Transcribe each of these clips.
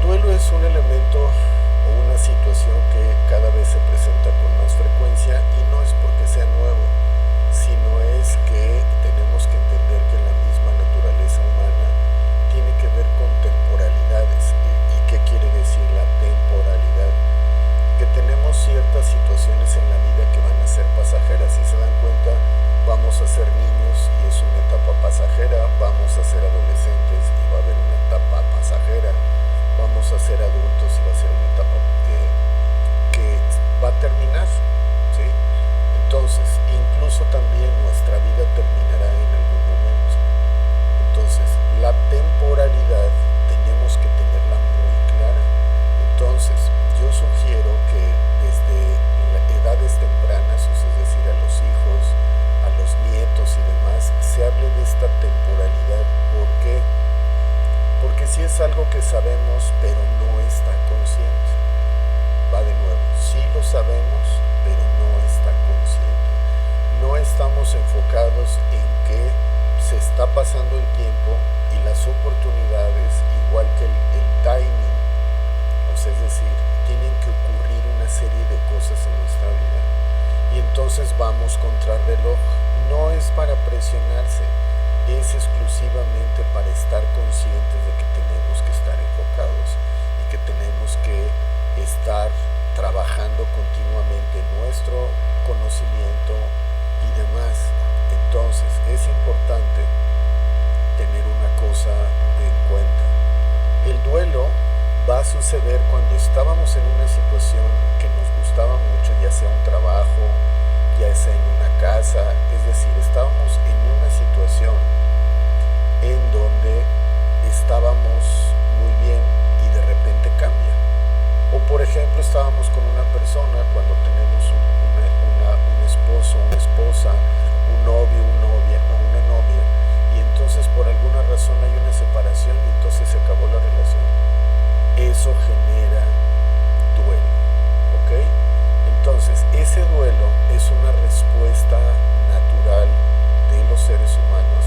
duelo es un elemento o una situación que cada vez se presenta con más frecuencia y no es porque sea nuevo, sino es que tenemos que entender que la misma naturaleza humana tiene que ver con temporalidades. ¿Y qué quiere decir la temporalidad? Que tenemos ciertas situaciones en la vida que van a ser pasajeras. Si se dan cuenta, vamos a ser niños y es una etapa pasajera, vamos a ser adolescentes y va a haber una etapa pasajera, vamos a ser adultos y va a ser una etapa que va a terminar, ¿sí? Entonces, incluso también nuestra vida terminará en algún momento. Entonces, la temporalidad tenemos que tenerla muy clara. Entonces, yo sugiero que desde edades tempranas, es decir, a los hijos, a los nietos y demás, se hable de esta temporalidad. ¿Por qué? Porque sí es algo que sabemos, pero no está consciente. Va de nuevo, sí lo sabemos, pero no está consciente. No estamos enfocados en que se está pasando el tiempo y las oportunidades, igual que el timing, o sea, es decir, tienen que ocurrir una serie de cosas en nuestra vida. Y entonces vamos contra el reloj. No es para presionarse, es exclusivamente para estar conscientes de que tenemos que estar enfocados y que tenemos que estar trabajando continuamente nuestro conocimiento y demás. Entonces es importante tener una cosa en cuenta. El duelo va a suceder cuando estábamos en una situación que nos gustaba mucho, ya sea un trabajo, ya sea en una casa, es decir, estábamos en una situación en donde estábamos muy bien y de repente cambia. O por ejemplo, estábamos con una persona cuando tenemos un esposo, una esposa, un novio, una novia, y entonces por alguna razón hay una separación y entonces se acabó la relación. Eso genera duelo, ¿ok? Entonces, ese duelo es una respuesta natural de los seres humanos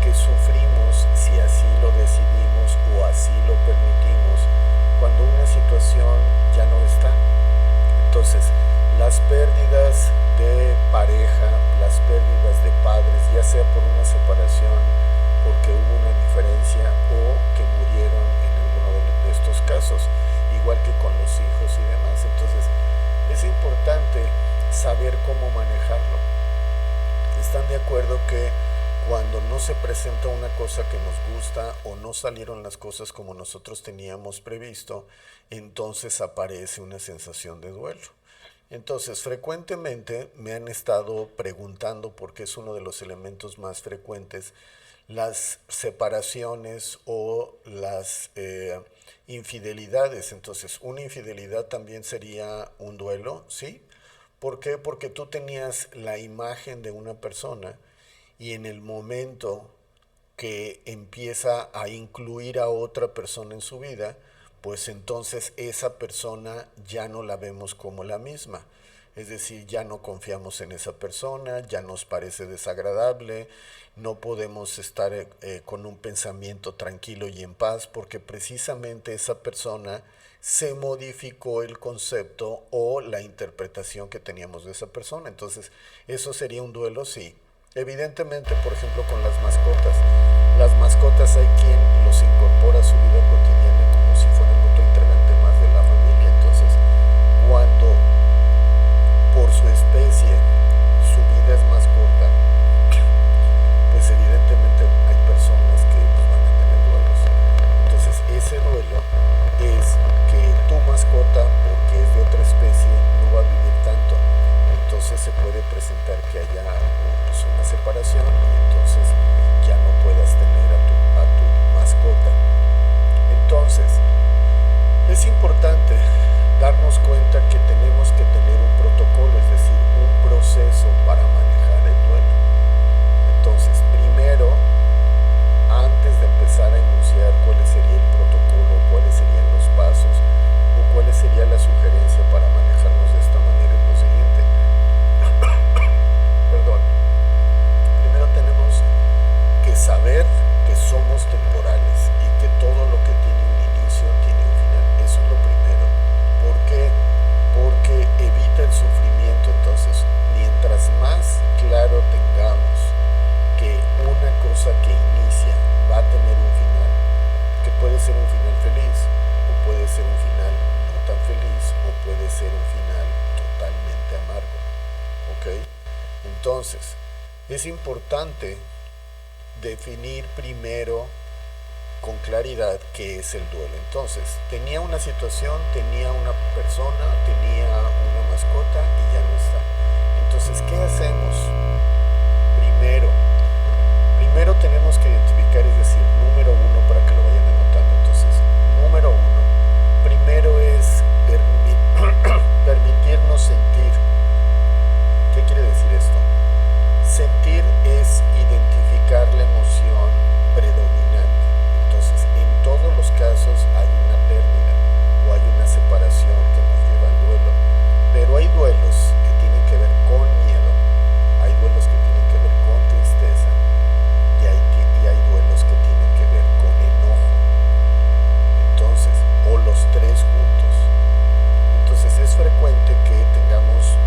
que sufrimos, si así lo decidimos o así lo permitimos, cuando una situación ya no está. Entonces, las pérdidas de pareja, las pérdidas de padres, ya sea por una separación, porque hubo una diferencia o que murieron en alguno de estos casos, igual que con los hijos y demás. Entonces, es importante saber cómo manejarlo. ¿Están de acuerdo que cuando no se presenta una cosa que nos gusta o no salieron las cosas como nosotros teníamos previsto, entonces aparece una sensación de duelo? Entonces, frecuentemente me han estado preguntando, porque es uno de los elementos más frecuentes, las separaciones o las infidelidades. Entonces, una infidelidad también sería un duelo, ¿sí? ¿Por qué? Porque tú tenías la imagen de una persona y en el momento que empieza a incluir a otra persona en su vida, pues entonces esa persona ya no la vemos como la misma. Es decir, ya no confiamos en esa persona, ya nos parece desagradable, no podemos estar con un pensamiento tranquilo y en paz, porque precisamente esa persona se modificó el concepto o la interpretación que teníamos de esa persona. Entonces, eso sería un duelo, sí. Evidentemente, por ejemplo, con las mascotas hay quien los incorpora a su vida cotidiana como si fueran otro integrante más de la familia. Entonces, cuando por su especie su vida es más corta, pues evidentemente hay personas que pues, van a tener duelos. Entonces, ese duelo es que tu mascota, porque es de otra especie, no va a vivir tanto. Entonces se puede presentar que haya pues, una separación y entonces ya no puedas tener a tu mascota. Entonces, es importante darnos cuenta que tenemos que tener un protocolo, es decir, un proceso para manejar el duelo. Entonces, primero, antes de empezar a enunciar cuál sería el protocolo, cuáles serían los pasos o cuál sería la sugerencia para manejarnos de esta manera, es lo siguiente. Perdón. Primero tenemos que saber que somos temporales y que todo lo que tiene un inicio tiene un final. ser un final feliz, o puede ser un final no tan feliz, o puede ser un final totalmente amargo. ¿Ok? Entonces, es importante definir primero con claridad qué es el duelo. Entonces, tenía una situación, tenía una persona, tenía una mascota y ya no está. Entonces, ¿qué hacemos? Primero tenemos que identificar, es decir, número uno, para que lo vayan anotando. Entonces, número uno, primero es permitirnos sentir. ¿Qué quiere decir esto? Sentir es identificar la emoción predominante. Entonces, en todos los casos hay una pérdida o hay una separación que nos lleva al duelo. Pero hay duelos que tienen que ver con miedo, hay duelos que tienen que ver con tristeza y hay duelos que tienen que ver con enojo. Entonces, o los tres juntos. Entonces, es frecuente que tengamos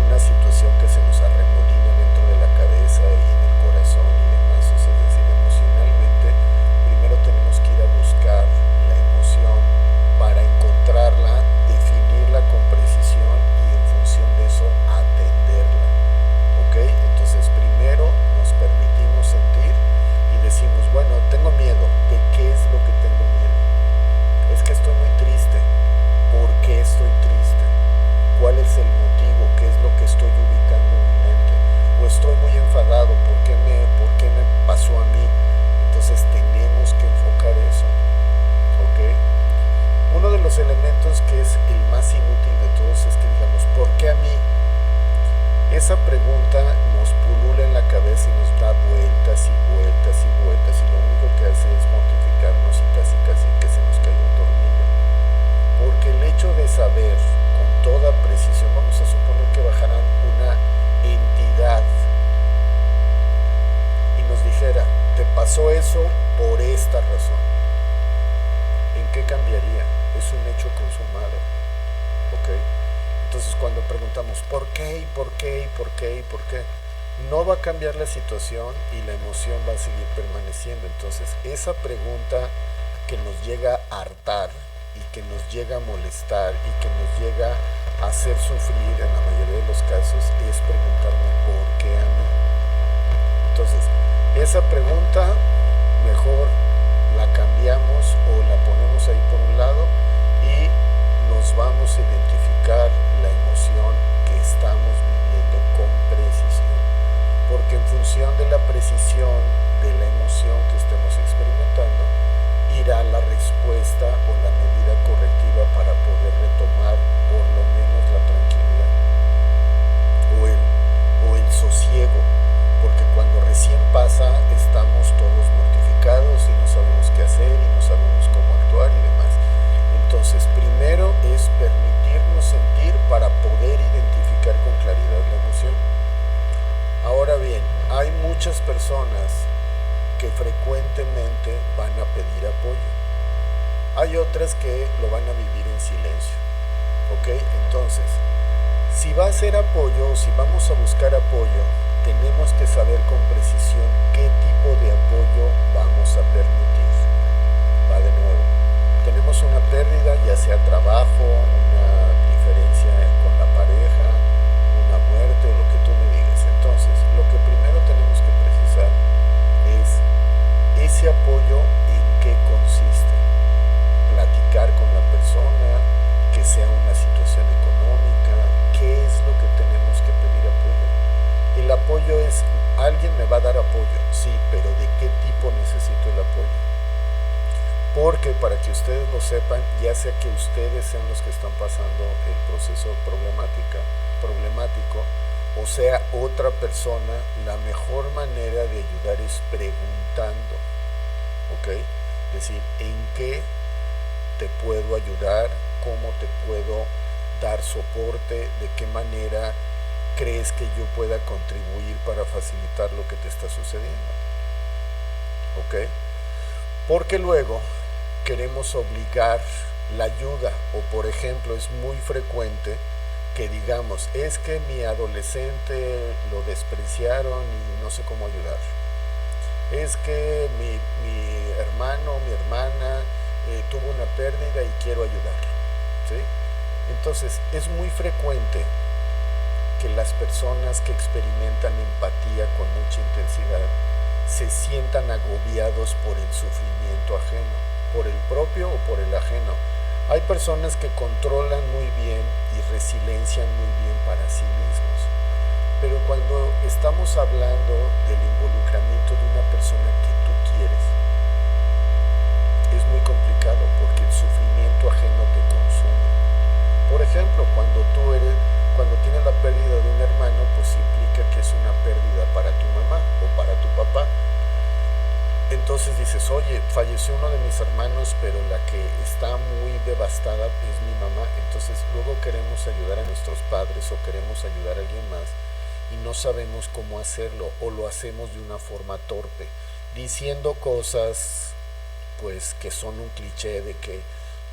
una situación que se nos arremolina dentro de la cabeza y en el corazón y demás. O sea, es decir, emocionalmente, primero tenemos que ir a buscar la emoción para encontrarla, definirla con precisión y en función de eso atenderla. ¿Ok? Entonces, primero nos permitimos sentir y decimos, bueno, tengo miedo. ¿De qué es lo que tengo miedo? Es que estoy muy triste. ¿Por qué estoy triste? ¿Cuál es el motivo? ¿Qué es lo que estoy ubicando en mi mente? O estoy muy enfadado, ¿por qué me pasó a mí? Entonces tenemos que enfocar eso. ¿Ok? Uno de los elementos que es el más inútil de todos es que digamos, ¿por qué a mí? Esa pregunta nos pulula en la cabeza y nos da vueltas y vueltas y vueltas, y lo único que hace es mortificarnos y casi que se nos caiga un tornillo. Porque el hecho de saber con toda precisión, vamos a suponer que bajaran una entidad y nos dijera, te pasó eso por esta razón, ¿en qué cambiaría? Es un hecho consumado. ¿Ok? Entonces, cuando preguntamos ¿por qué? ¿Y por qué? ¿Y por qué? ¿Y por qué? No va a cambiar la situación y la emoción va a seguir permaneciendo. Entonces, esa pregunta que nos llega a hartar y que nos llega a molestar y que nos llega a hacer sufrir en la mayoría de los casos es preguntarme ¿por qué a mí? Entonces, esa pregunta mejor la cambiamos o la ponemos ahí por un lado y nos vamos a identificar la emoción que estamos viviendo con precisión, porque en función de la precisión de la emoción que estemos experimentando irá la respuesta o la medida correctiva para poder retomar por lo menos la tranquilidad o el sosiego, porque cuando recién pasa estamos todos mortificados y no sabemos qué hacer y no sabemos cómo actuar y demás. Entonces, primero es permitirnos sentir para poder identificar con claridad la emoción. Ahora bien, hay muchas personas que frecuentemente van a pedir apoyo. Hay otras que lo van a vivir en silencio. ¿Ok? Entonces, si va a ser apoyo o si vamos a buscar apoyo, tenemos que saber con precisión qué tipo de apoyo vamos a permitir. Va de nuevo. Tenemos una pérdida, ya sea trabajo, una diferencia con la pareja, una muerte o lo que tú me digas. Entonces, lo que primero tenemos que precisar es ese apoyo en qué consiste. Platicar con la persona, que sea una situación económica, qué es lo que tenemos que pedir apoyo. El apoyo es, alguien me va a dar apoyo, sí, pero ¿de qué tipo necesito el apoyo? Porque para que ustedes lo sepan, ya sea que ustedes sean los que están pasando el proceso problemático, o sea otra persona, la mejor manera de ayudar es preguntando. ¿Ok? Es decir, ¿en qué te puedo ayudar? ¿Cómo te puedo dar soporte? ¿De qué manera crees que yo pueda contribuir para facilitar lo que te está sucediendo? ¿Ok? Porque luego queremos obligar la ayuda, o por ejemplo es muy frecuente que digamos, es que mi adolescente lo despreciaron y no sé cómo ayudar, es que mi hermano, mi hermana pérdida y quiero ayudarlo, ¿sí? Entonces, es muy frecuente que las personas que experimentan empatía con mucha intensidad se sientan agobiados por el sufrimiento ajeno, por el propio o por el ajeno. Hay personas que controlan muy bien y resiliencian muy bien para sí mismos, pero cuando estamos hablando del involucramiento de una persona que tú quieres, es muy complicado porque el sufrimiento ajeno te consume. Por ejemplo, cuando tienes la pérdida de un hermano, pues implica que es una pérdida para tu mamá o para tu papá. Entonces dices, oye, falleció uno de mis hermanos, pero la que está muy devastada es mi mamá. Entonces luego queremos ayudar a nuestros padres o queremos ayudar a alguien más y no sabemos cómo hacerlo o lo hacemos de una forma torpe, diciendo cosas pues que son un cliché de que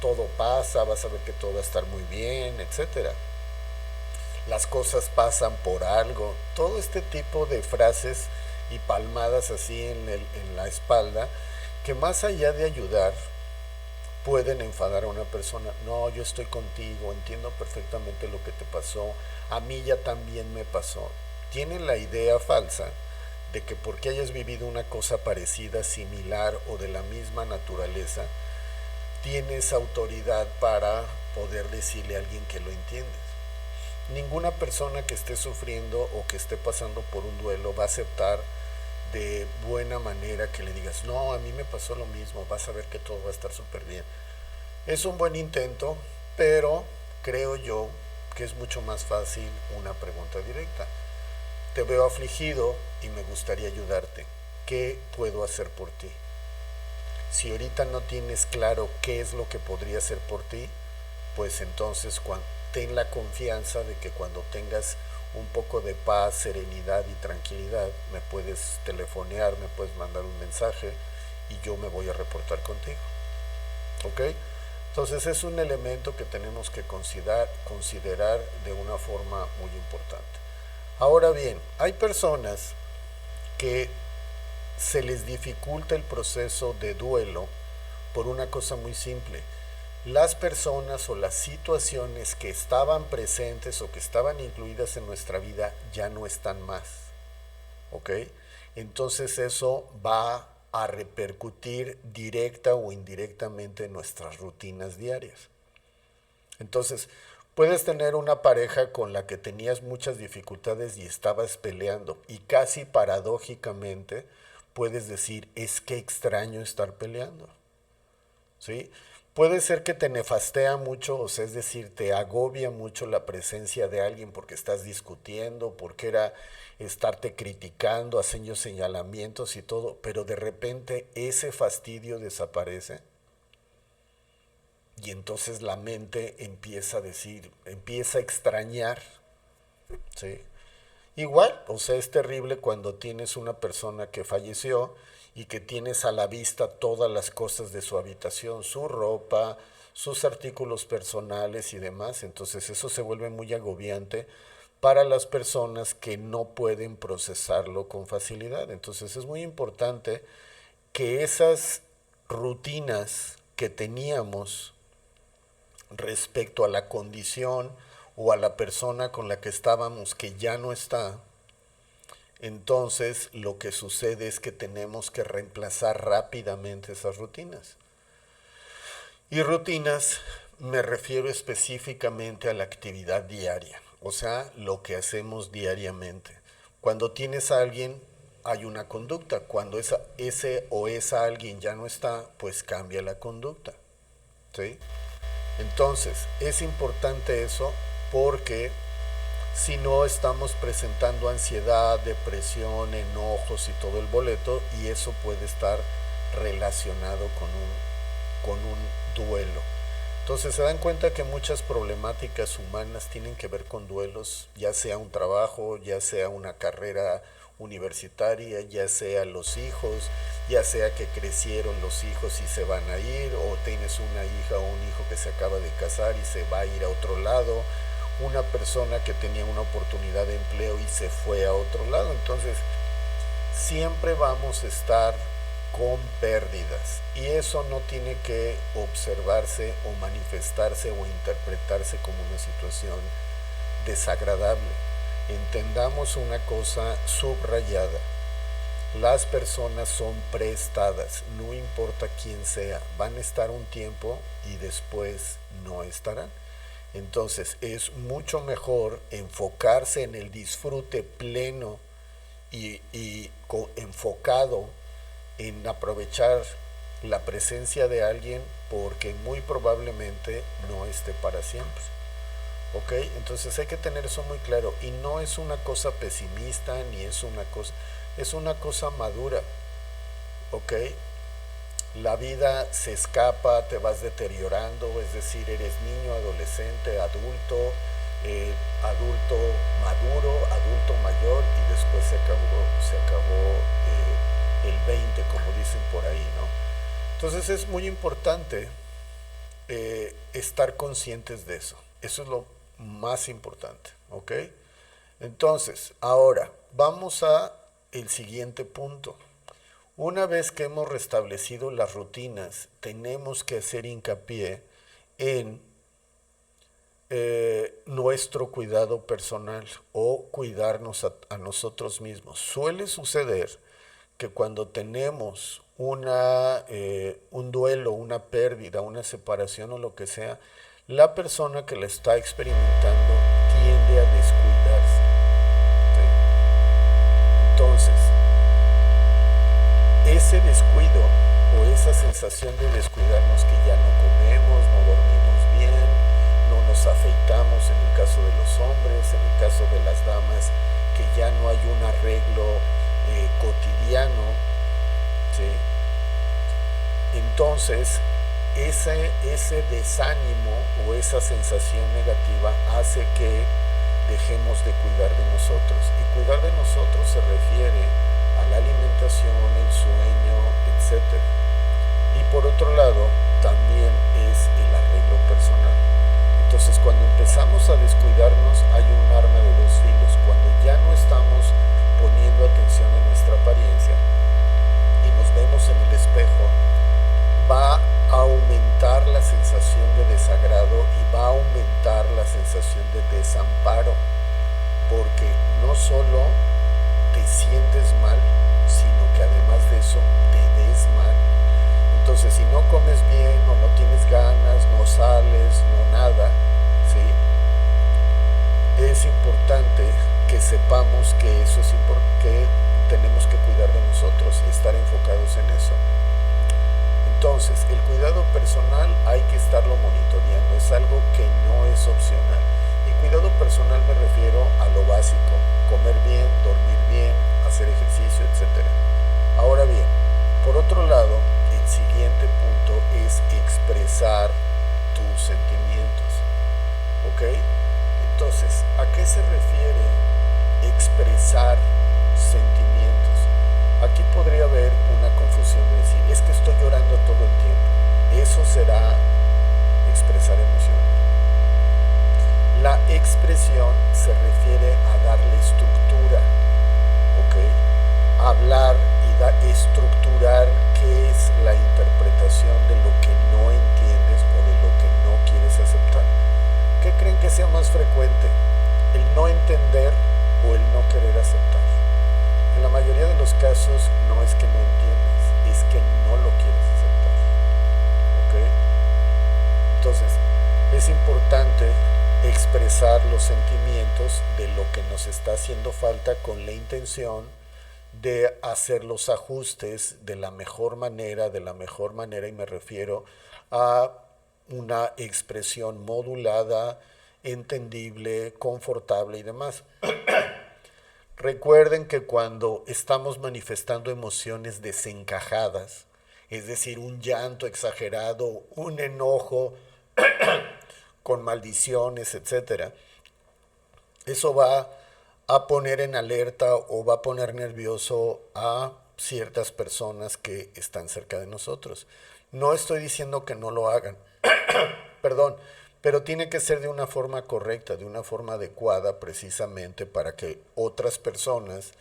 todo pasa, vas a ver que todo va a estar muy bien, etcétera. Las cosas pasan por algo. Todo este tipo de frases y palmadas así en la espalda, que más allá de ayudar, pueden enfadar a una persona. No, yo estoy contigo, entiendo perfectamente lo que te pasó, a mí ya también me pasó. Tienen la idea falsa de que porque hayas vivido una cosa parecida, similar o de la misma naturaleza, tienes autoridad para poder decirle a alguien que lo entiendes. Ninguna persona que esté sufriendo o que esté pasando por un duelo va a aceptar de buena manera que le digas, no, a mí me pasó lo mismo, vas a ver que todo va a estar súper bien. Es un buen intento, pero creo yo que es mucho más fácil una pregunta directa. Te veo afligido y me gustaría ayudarte. ¿Qué puedo hacer por ti? Si ahorita no tienes claro qué es lo que podría hacer por ti, pues entonces ten la confianza de que cuando tengas un poco de paz, serenidad y tranquilidad, me puedes telefonear, me puedes mandar un mensaje y yo me voy a reportar contigo. ¿Ok? Entonces es un elemento que tenemos que considerar de una forma muy importante. Ahora bien, hay personas que se les dificulta el proceso de duelo por una cosa muy simple. Las personas o las situaciones que estaban presentes o que estaban incluidas en nuestra vida ya no están más. ¿Ok? Entonces eso va a repercutir directa o indirectamente en nuestras rutinas diarias. Entonces, puedes tener una pareja con la que tenías muchas dificultades y estabas peleando y casi paradójicamente puedes decir, es que extraño estar peleando. ¿Sí? Puede ser que te nefastea mucho, o sea, es decir, te agobia mucho la presencia de alguien porque estás discutiendo, porque era estarte criticando, haciendo señalamientos y todo, pero de repente ese fastidio desaparece y entonces la mente empieza a decir, empieza a extrañar, ¿sí? Igual, o sea, es terrible cuando tienes una persona que falleció y que tienes a la vista todas las cosas de su habitación, su ropa, sus artículos personales y demás. Entonces eso se vuelve muy agobiante para las personas que no pueden procesarlo con facilidad. Entonces es muy importante que esas rutinas que teníamos respecto a la condición o a la persona con la que estábamos que ya no está, entonces lo que sucede es que tenemos que reemplazar rápidamente esas rutinas. Y rutinas me refiero específicamente a la actividad diaria, o sea, lo que hacemos diariamente. Cuando tienes a alguien, hay una conducta. Cuando ese o esa alguien ya no está, pues cambia la conducta. ¿Sí? Entonces, es importante eso porque si no estamos presentando ansiedad, depresión, enojos y todo el boleto, y eso puede estar relacionado con un duelo. Entonces se dan cuenta que muchas problemáticas humanas tienen que ver con duelos, ya sea un trabajo, ya sea una carrera universitaria, ya sea los hijos, ya sea que crecieron los hijos y se van a ir, o tienes una hija o un hijo que se acaba de casar y se va a ir a otro lado, una persona que tenía una oportunidad de empleo y se fue a otro lado. Entonces siempre vamos a estar con pérdidas. Y eso no tiene que observarse o manifestarse o interpretarse como una situación desagradable. Entendamos una cosa subrayada. Las personas son prestadas, no importa quién sea, van a estar un tiempo y después no estarán. Entonces es mucho mejor enfocarse en el disfrute pleno y enfocado en aprovechar la presencia de alguien porque muy probablemente no esté para siempre. ¿Ok? Entonces hay que tener eso muy claro. Y no es una cosa pesimista ni es una cosa madura. ¿Ok? La vida se escapa, te vas deteriorando, es decir, eres niño, adolescente, adulto maduro, adulto mayor y después se acabó el 20, como dicen por ahí, ¿no? Entonces es muy importante estar conscientes de eso. Eso es lo más importante, ¿ok? Entonces, ahora vamos a el siguiente punto. Una vez que hemos restablecido las rutinas, tenemos que hacer hincapié en nuestro cuidado personal o cuidarnos a nosotros mismos. Suele suceder que cuando tenemos un duelo, una pérdida, una separación o lo que sea, la persona que la está experimentando tiende a descuidarse. ¿Sí? Entonces, ese descuido o esa sensación de descuidarnos, que ya no comemos, no dormimos bien, no nos afeitamos en el caso de los hombres, en el caso de las damas, que ya no hay un arreglo cotidiano, ¿sí? Entonces ese desánimo o esa sensación negativa hace que dejemos de cuidar de nosotros. Y cuidar de nosotros se refiere a la alimentación, el sueño, etcétera. Y por otro lado, también es el arreglo personal. Entonces, cuando empezamos a descuidarnos, hay un arma de dos filos. Cuando ya no estamos poniendo atención en nuestra apariencia y nos vemos en el espejo, va a aumentar la sensación de desagrado y va a aumentar la sensación de desamparo, porque no solo te sientes mal, sino que además de eso te ves mal. Entonces, si no comes bien o no tienes ganas, no sales, no nada, ¿sí? Es importante que sepamos que eso es que tenemos que cuidar de nosotros y estar enfocados en eso. Entonces, el cuidado personal hay que estarlo monitoreando, es algo que no es opcional. Y cuidado personal me refiero a lo básico: comer bien, dormir bien, hacer ejercicio, etc. Ahora bien, por otro lado, el siguiente punto es expresar tus sentimientos. ¿Ok? Entonces, ¿a qué se refiere expresar sentimientos? Aquí podría haber una confusión de decir, es que estoy llorando todo el tiempo. Eso será expresar emociones. La expresión se refiere a darle estructura, ¿ok? Hablar y estructurar qué es la interpretación de lo que no entiendes o de lo que no quieres aceptar. ¿Qué creen que sea más frecuente? ¿El no entender o el no querer aceptar? En la mayoría de los casos no es que no entiendas, es que no lo quieres aceptar. ¿Ok? Entonces, es importante expresar los sentimientos de lo que nos está haciendo falta con la intención de hacer los ajustes de la mejor manera, y me refiero a una expresión modulada, entendible, confortable y demás. Recuerden que cuando estamos manifestando emociones desencajadas, es decir, un llanto exagerado, un enojo con maldiciones, etcétera, eso va a poner en alerta o va a poner nervioso a ciertas personas que están cerca de nosotros. No estoy diciendo que no lo hagan, perdón, pero tiene que ser de una forma correcta, de una forma adecuada, precisamente para que otras personas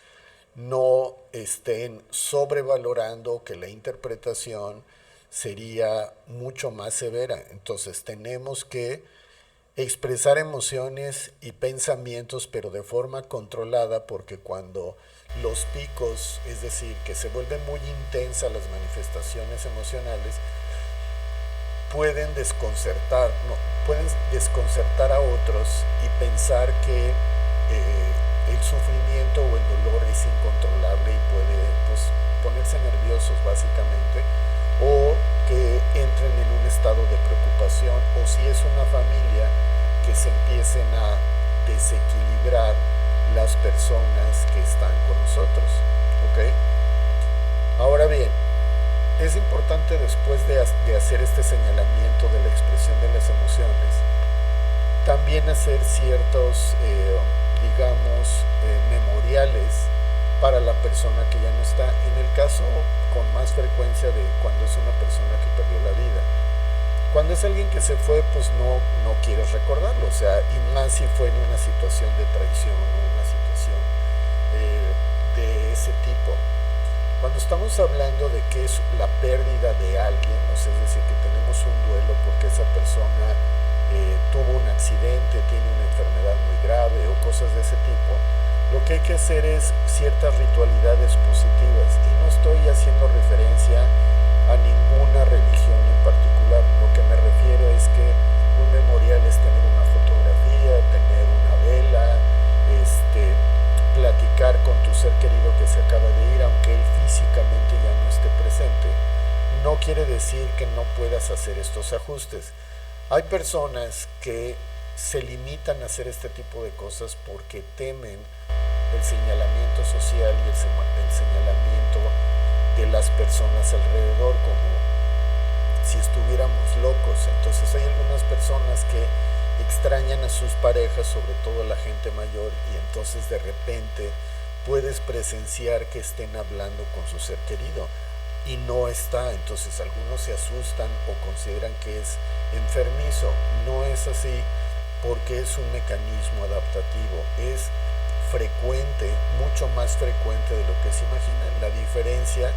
no estén sobrevalorando, que la interpretación sería mucho más severa. Entonces tenemos que expresar emociones y pensamientos, pero de forma controlada, porque cuando los picos, es decir, que se vuelven muy intensas las manifestaciones emocionales, pueden desconcertar, no, pueden desconcertar a otros y pensar que el sufrimiento o el dolor es incontrolable y puede, pues, ponerse nerviosos básicamente, o que entren en un estado de preocupación, o si es una familia, que se empiecen a desequilibrar las personas que están con nosotros. ¿Ok? Ahora bien, es importante, después de hacer este señalamiento de la expresión de las emociones, también hacer ciertos, digamos, memoriales para la persona que ya no está. En el caso con más frecuencia de cuando es una persona que perdió la vida. Cuando es alguien que se fue, pues no quieres recordarlo, o sea, y más si fue en una situación de traición o una situación de ese tipo. Cuando estamos hablando de que es la pérdida de alguien, o sea, es decir, que tenemos un duelo porque esa persona tuvo un accidente, tiene una enfermedad muy grave o cosas de ese tipo, lo que hay que hacer es ciertas ritualidades positivas. Y no estoy haciendo referencia a ninguna religión en particular. Lo que me refiero es que un memorial es tener una fotografía, tener una vela, platicar con tu ser querido que se acaba de ir, aunque él físicamente ya no esté presente. No quiere decir que no puedas hacer estos ajustes. Hay personas que se limitan a hacer este tipo de cosas porque temen el señalamiento social y el señalamiento de las personas alrededor, como si estuviéramos locos. Entonces hay algunas personas que extrañan a sus parejas, sobre todo la gente mayor, y entonces de repente puedes presenciar que estén hablando con su ser querido y no está. Entonces algunos se asustan o consideran que es enfermizo. No es así, porque es un mecanismo adaptativo. Es frecuente, mucho más frecuente de lo que se imagina. La diferencia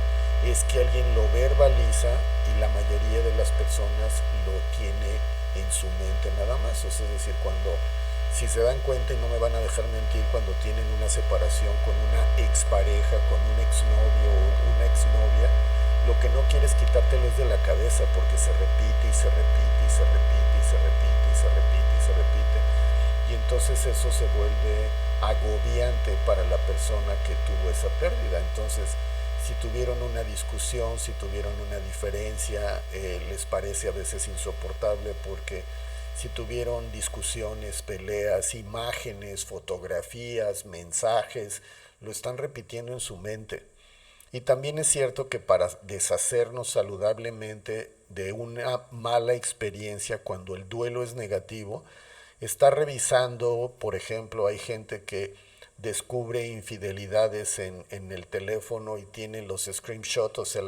es que alguien lo verbaliza y la mayoría de las personas lo tiene en su mente nada más. O sea, es decir, cuando, si se dan cuenta, y no me van a dejar mentir, cuando tienen una separación con una expareja, con un exnovio o una exnovia, lo que no quieres quitártelo es de la cabeza, porque se repite y se repite y se repite y se repite y se repite y se repite, y entonces eso se vuelve agobiante para la persona que tuvo esa pérdida. Entonces, si tuvieron una discusión, si tuvieron una diferencia, les parece a veces insoportable, porque si tuvieron discusiones, peleas, imágenes, fotografías, mensajes, lo están repitiendo en su mente. Y también es cierto que para deshacernos saludablemente de una mala experiencia, cuando el duelo es negativo, está revisando, por ejemplo, hay gente que descubre infidelidades en el teléfono y tiene los screenshots, o sea,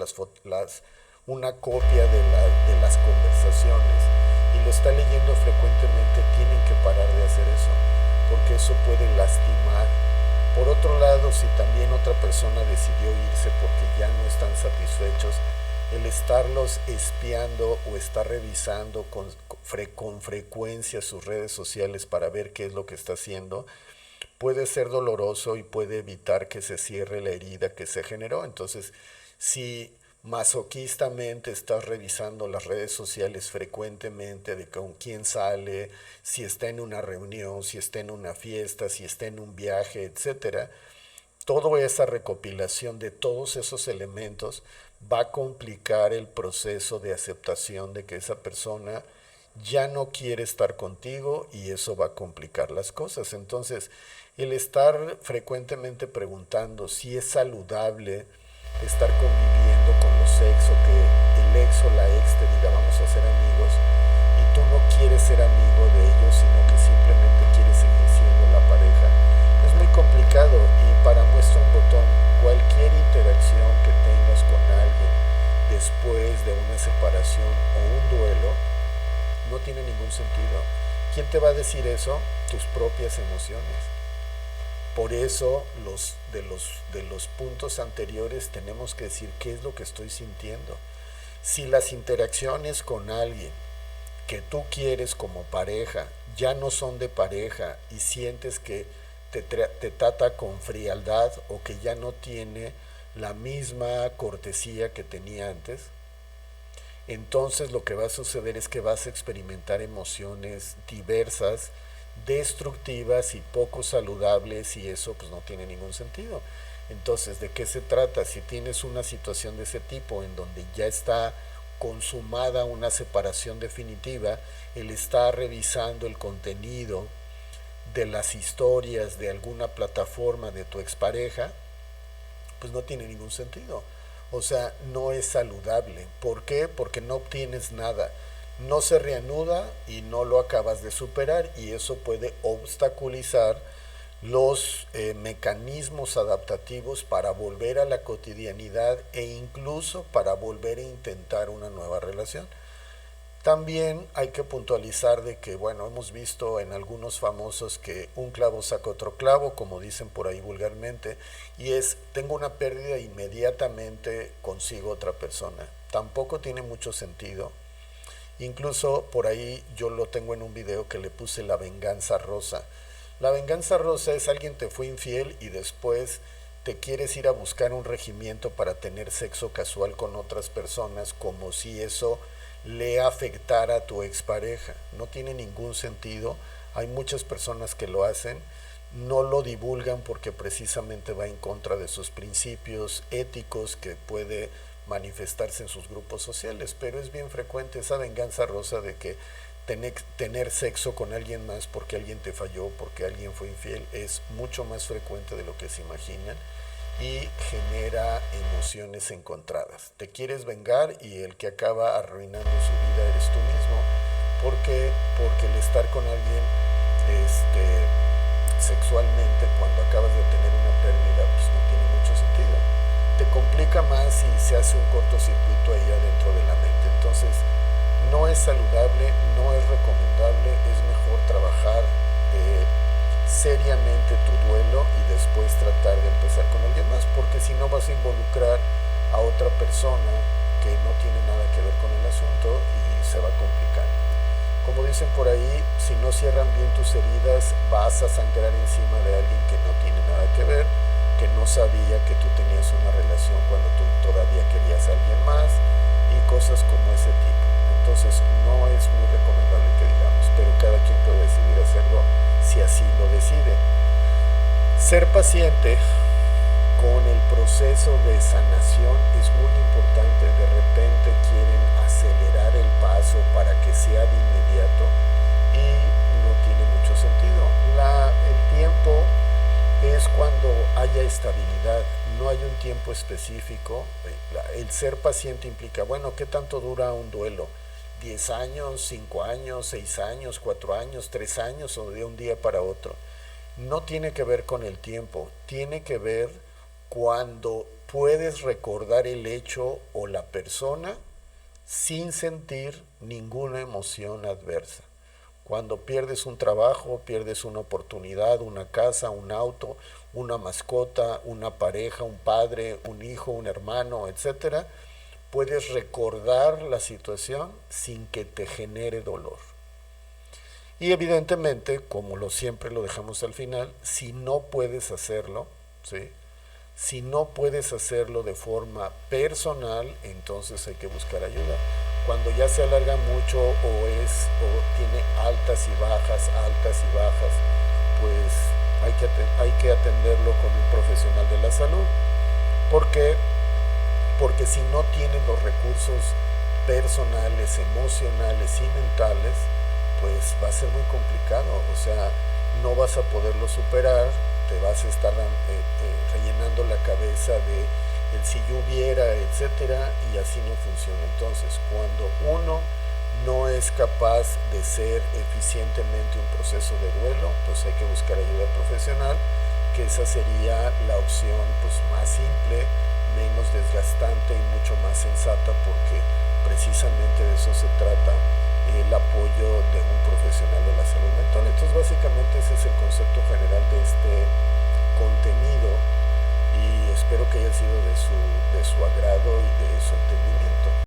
una copia de las conversaciones, y lo está leyendo frecuentemente. Tienen que parar de hacer eso, porque eso puede lastimar. Por otro lado, si también otra persona decidió irse porque ya no están satisfechos, el estarlos espiando o estar revisando con frecuencia sus redes sociales para ver qué es lo que está haciendo, puede ser doloroso y puede evitar que se cierre la herida que se generó. Entonces, si masoquistamente estás revisando las redes sociales frecuentemente, de con quién sale, si está en una reunión, si está en una fiesta, si está en un viaje, etcétera, toda esa recopilación de todos esos elementos va a complicar el proceso de aceptación de que esa persona ya no quiere estar contigo, y eso va a complicar las cosas. Entonces, el estar frecuentemente preguntando si es saludable estar conviviendo con los ex, o que el ex o la ex te diga vamos a ser amigos, y tú no quieres ser amigo de ellos, sino que simplemente quieres seguir siendo la pareja, es muy complicado. Y para muestra un botón, cualquier interacción que tengas con alguien después de una separación o un duelo no tiene ningún sentido. ¿Quién te va a decir eso? Tus propias emociones. Por eso de los puntos anteriores tenemos que decir qué es lo que estoy sintiendo. Si las interacciones con alguien que tú quieres como pareja ya no son de pareja y sientes que te trata con frialdad o que ya no tiene la misma cortesía que tenía antes, entonces lo que va a suceder es que vas a experimentar emociones diversas, destructivas y poco saludables, y eso pues no tiene ningún sentido. Entonces, ¿de qué se trata? Si tienes una situación de ese tipo en donde ya está consumada una separación definitiva, él está revisando el contenido de las historias de alguna plataforma de tu expareja, pues no tiene ningún sentido. O sea, no es saludable. ¿Por qué? Porque no obtienes nada. No se reanuda y no lo acabas de superar, y eso puede obstaculizar los mecanismos adaptativos para volver a la cotidianidad e incluso para volver a intentar una nueva relación. También hay que puntualizar de que, bueno, hemos visto en algunos famosos que un clavo saca otro clavo, como dicen por ahí vulgarmente, y es, tengo una pérdida, inmediatamente consigo otra persona. Tampoco tiene mucho sentido. Incluso por ahí yo lo tengo en un video que le puse la venganza rosa. La venganza rosa es alguien te fue infiel y después te quieres ir a buscar un regimiento para tener sexo casual con otras personas, como si eso le afectara a tu expareja. No tiene ningún sentido. Hay muchas personas que lo hacen, no lo divulgan porque precisamente va en contra de sus principios éticos que puede manifestarse en sus grupos sociales, pero es bien frecuente esa venganza rosa de que tener sexo con alguien más porque alguien te falló, porque alguien fue infiel, es mucho más frecuente de lo que se imaginan y genera emociones encontradas. Te quieres vengar y el que acaba arruinando su vida eres tú mismo, porque el estar con alguien sexualmente cuando acabas de tener una pérdida pues no tiene mucho sentido. Te complica más y se hace un cortocircuito ahí adentro de la mente. Entonces no es saludable, no es recomendable, es mejor trabajar seriamente tu duelo y después tratar de empezar con alguien más, porque si no vas a involucrar a otra persona que no tiene nada que ver con el asunto y se va complicando. Como dicen por ahí, si no cierran bien tus heridas, vas a sangrar encima de alguien que no tiene nada que ver, que no sabía que tú tenías una relación cuando tú todavía querías a alguien más y cosas como ese tipo. Entonces no es muy recomendable que digamos, pero cada quien puede decidir hacerlo si así lo decide. Ser paciente con el proceso de sanación es muy importante. De repente quieren acelerar el paso para que sea de inmediato y no tiene mucho sentido. El tiempo es cuando haya estabilidad, no hay un tiempo específico. El ser paciente implica, bueno, ¿qué tanto dura un duelo? 10 años, 5 años, 6 años, 4 años, 3 años o de un día para otro. No tiene que ver con el tiempo, tiene que ver cuando puedes recordar el hecho o la persona sin sentir ninguna emoción adversa. Cuando pierdes un trabajo, pierdes una oportunidad, una casa, un auto, una mascota, una pareja, un padre, un hijo, un hermano, etcétera, puedes recordar la situación sin que te genere dolor. Y evidentemente, como siempre lo dejamos al final, si no puedes hacerlo, ¿sí? Si no puedes hacerlo de forma personal, entonces hay que buscar ayuda. Cuando ya se alarga mucho o tiene altas y bajas, pues hay que atenderlo con un profesional de la salud. ¿Por qué? Porque si no tienes los recursos personales, emocionales y mentales, pues va a ser muy complicado. O sea, no vas a poderlo superar, te vas a estar rellenando la cabeza de el si yo hubiera, etcétera, y así no funciona. Entonces, cuando uno no es capaz de ser eficientemente un proceso de duelo, pues hay que buscar ayuda profesional, que esa sería la opción pues más simple, menos desgastante y mucho más sensata, porque precisamente de eso se trata, el apoyo de un profesional de la salud mental. Entonces básicamente ese es el concepto general de espero que haya sido de su agrado y de su entendimiento.